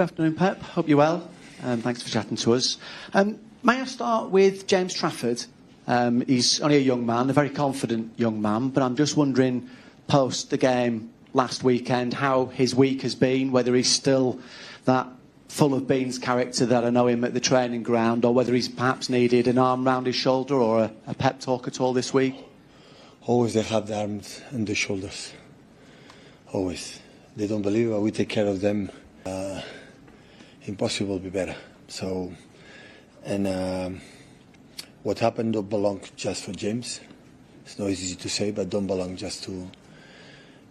Good afternoon, Pep. Hope you're well. Thanks for chatting to us. May I start with James Trafford? He's only a young man, a very confident young man, but I'm just wondering, post the game last weekend, how his week has been, whether he's still that full of beans character that I know him at the training ground, or whether he's perhaps needed an arm round his shoulder or a pep talk at all this week? Always they have the arms and the shoulders. Always. They don't believe it, we take care of them. Impossible to be better. So, and what happened don't belong just for James. It's not easy to say, but don't belong just to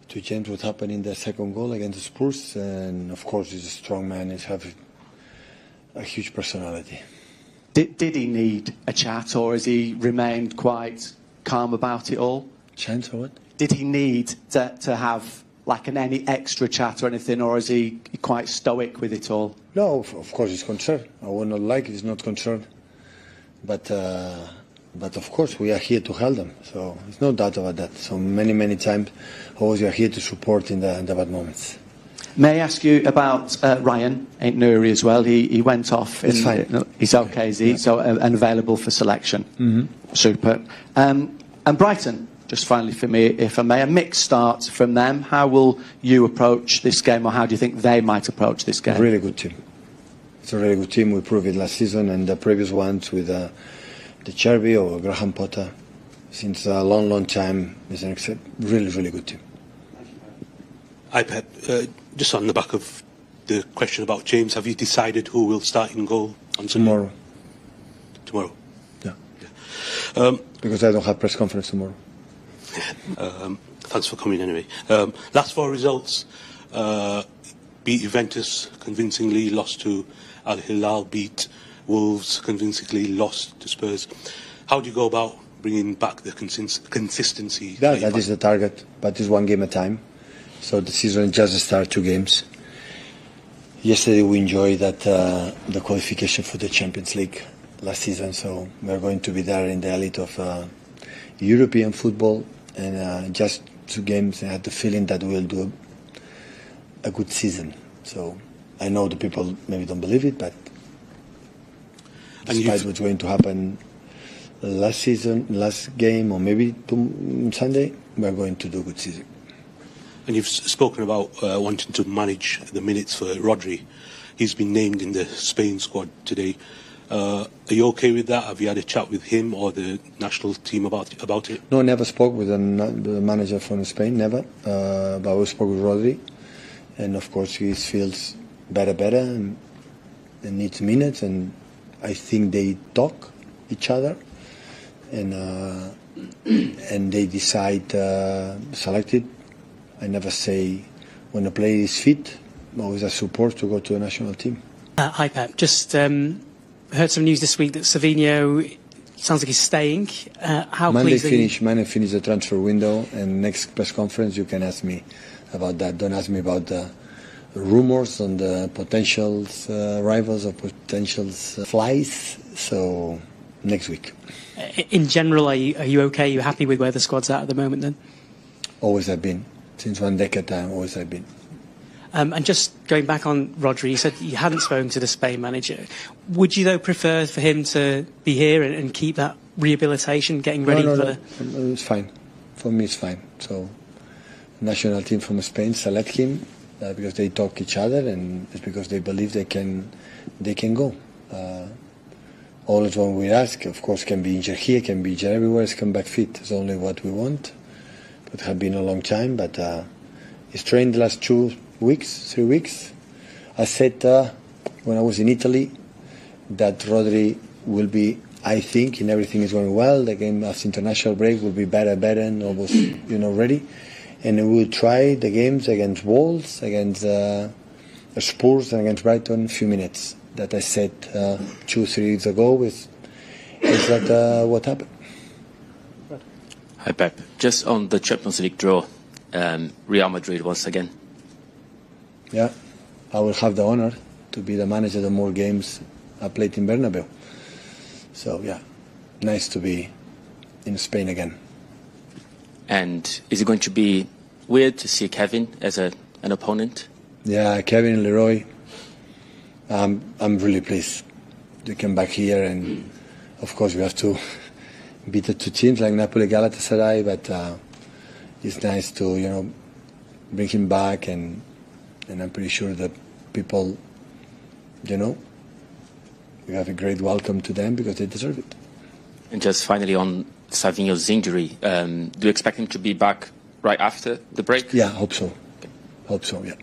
James. What happened in the second goal against the Spurs, and of course he's a strong man. He's have a huge personality. Did he need a chat, or has he remained quite calm about it all? Chance or what? Did he need to have like any extra chat or anything, or is he quite stoic with it all? No, of course he's concerned. I would not like it, he's not concerned. But of course we are here to help them, so there's no doubt about that. So many times, always we are here to support in the bad moments. May I ask you about Ryan Ain't Nuri as well? He went off. It's fine. He's okay, is he? Yeah. So and available for selection. Mm-hmm. Super. And Brighton, just finally for me, if I may, a mixed start from them. How will you approach this game, or how do you think they might approach this game? A really good team. It's a really good team. We proved it last season and the previous ones with the Cherby or Graham Potter. Since a long time, it's a really good team. Hi Pep, just on the back of the question about James, have you decided who will start in goal on Sunday? Tomorrow? Yeah. Yeah. Because I don't have press conference tomorrow. Thanks for coming anyway. Last four results, beat Juventus convincingly, lost to Al Hilal, beat Wolves convincingly, lost to Spurs. How do you go about bringing back the consistency? That is the target, but it's one game at a time. So the season just started 2 games. Yesterday we enjoyed that the qualification for the Champions League last season, so we're going to be there in the elite of European football, and just 2 games I had the feeling that we'll do a good season. So I know the people maybe don't believe it, but despite what's going to happen last season, last game, or maybe Sunday, we're going to do a good season. And you've spoken about wanting to manage the minutes for Rodri. He's been named in the Spain squad today. Are you okay with that? Have you had a chat with him or the national team about it? No, never spoke with the manager from Spain, never. But we spoke with Rodri, and of course he feels better, and needs minutes, and I think they talk each other, and they decide selected. I never say when a player is fit, always a support to go to a national team. Hi Pep, just heard some news this week that Savinho sounds like he's staying. How Monday pleasing? finish the transfer window, and next press conference you can ask me about that. Don't ask me about the rumours on the potential rivals or potential flies. So next week. In general, are you okay? Are you happy with where the squad's at the moment then? Always have been. Since 1 decade time, always have been. And just going back on Rodri, you said you hadn't spoken to the Spain manager. Would you, though, prefer for him to be here and keep that rehabilitation, getting ready for the... No, it's fine. For me, it's fine. So, national team from Spain select him because they talk each other, and it's because they believe they can go. Always when we ask, of course, can be injured here, can be injured everywhere, come back fit. It's only what we want. It has been a long time, but he's trained the last 3 weeks. I said when I was in Italy that Rodri will be, I think, and everything is going well. The game after international break will be better and almost ready. And we will try the games against Wolves, against Spurs, and against Brighton. A few minutes that I said 2-3 weeks ago is that what happened. Hi Pep, just on the Champions League draw, Real Madrid once again. Yeah, I will have the honor to be the manager of more games I played in Bernabeu. So yeah, nice to be in Spain again. And is it going to be weird to see Kevin as an opponent? Yeah, Kevin and Leroy, I'm really pleased to come back here, and of course we have to beat the two teams like Napoli, Galatasaray, but it's nice to bring him back, and I'm pretty sure that people, we have a great welcome to them because they deserve it. And just finally on Savinho's injury, do you expect him to be back right after the break? Yeah, hope so. Hope so, yeah.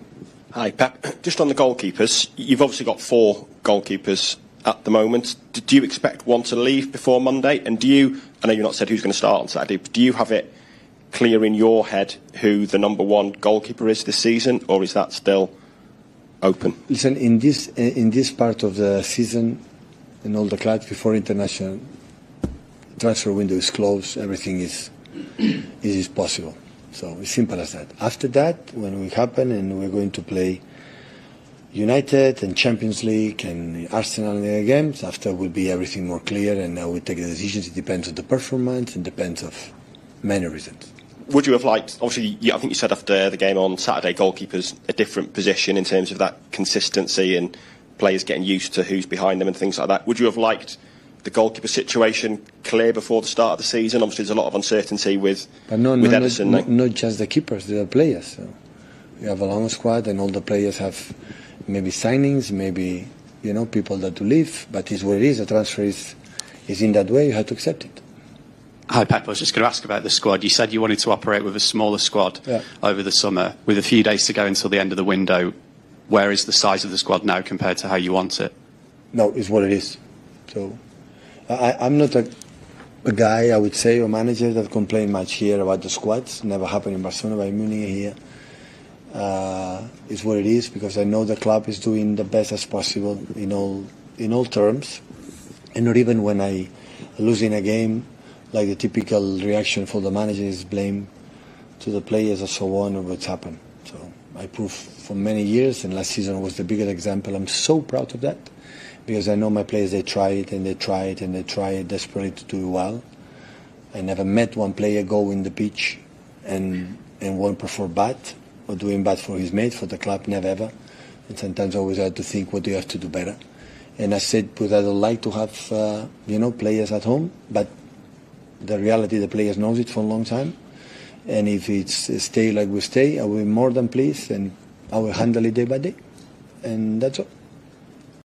Hi, Pep. Just on the goalkeepers, you've obviously got 4 goalkeepers at the moment. Do you expect one to leave before Monday? And I know you've not said who's going to start on Saturday, but do you have it clear in your head who the number 1 goalkeeper is this season, or is that still open? Listen, in this part of the season, in all the clubs before international transfer window is closed, everything is possible. So it's simple as that. After that, when it happen and we're going to play United and Champions League and Arsenal in the games, after will be everything more clear, and now we take the decisions. It depends on the performance and depends of many reasons. Would you have liked, obviously, I think you said after the game on Saturday, goalkeepers a different position in terms of that consistency and players getting used to who's behind them and things like that. Would you have liked the goalkeeper situation clear before the start of the season? Obviously, there's a lot of uncertainty with Ederson. Not just the keepers, the players. So we have a long squad, and all the players have maybe signings, maybe people that will leave. But it's what it is. The transfer is in that way. You have to accept it. Hi, Pep. I was just going to ask about the squad. You said you wanted to operate with a smaller squad over the summer. With a few days to go until the end of the window, where is the size of the squad now compared to how you want it? No, it's what it is. So I'm not a guy, I would say, or manager that complain much here about the squads. Never happened in Barcelona, by Munich here. It's what it is, because I know the club is doing the best as possible in all terms, and not even when I lose in a game, like the typical reaction for the manager is blame to the players and so on, or what's happened. So I proved for many years, and last season was the biggest example. I'm so proud of that, because I know my players, they try it and they try it and they try it desperately to do well. I never met one player go in the pitch and won't perform bad or doing bad for his mate, for the club, never ever. And sometimes I always have to think, what do you have to do better? And I said, but I don't like to have players at home, but the reality, the players knows it for a long time. And if it's stay like we stay, I will be more than pleased, and I will handle it day by day. And that's all.